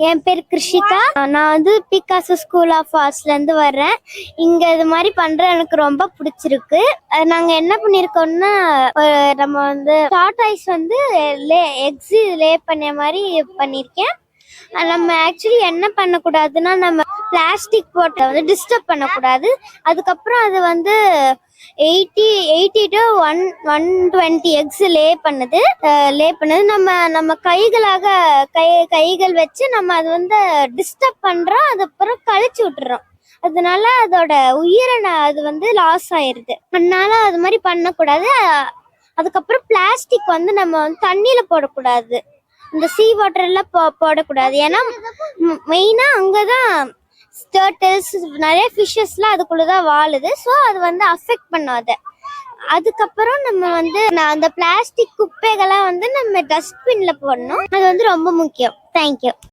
என் பேர் கிருஷிகா. நான் வந்து பிகாசோ ஸ்கூல் ஆஃப் ஆர்ட்ஸ்ல இருந்து வர்றேன். இங்க இது மாதிரி பண்ற எனக்கு ரொம்ப பிடிச்சிருக்கு. நாங்க என்ன பண்ணிருக்கோம்னா, நம்ம வந்து டாட் ஐஸ் வந்து எக்ஸ் லே பண்ண மாதிரி பண்ணிருக்கேன். நம்ம ஆக்சுவலி என்ன பண்ணக்கூடாதுன்னா, நம்ம பிளாஸ்டிக் போட்டு வந்து டிஸ்டர்ப் பண்ணக்கூடாது. அதுக்கப்புறம் அது வந்து 80 to 120 எக்ஸ் லே பண்ணுது. நம்ம கைகள் வச்சு நம்ம அது வந்து டிஸ்டர்ப் பண்றோம். அதுக்கப்புறம் கழிச்சு விட்டுறோம். அதனால அதோட அது வந்து லாஸ் ஆயிருது. அதனால அது மாதிரி பண்ணக்கூடாது. அதுக்கப்புறம் பிளாஸ்டிக் வந்து நம்ம வந்து தண்ணியில போடக்கூடாது. இந்த சீ வாட்டர்ல போடக்கூடாது. ஏன்னா மெயினா அங்கதான் டர்ட்டில்ஸ் நிறைய ஃபிஷஸ்லாம் அதுக்குள்ளதான் வாழுது. ஸோ அது வந்து அஃபெக்ட் பண்ணாது. அதுக்கப்புறம் நம்ம வந்து அந்த பிளாஸ்டிக் குப்பைகளை வந்து நம்ம டஸ்ட்பின்ல போடணும். அது வந்து ரொம்ப முக்கியம். தேங்க்யூ.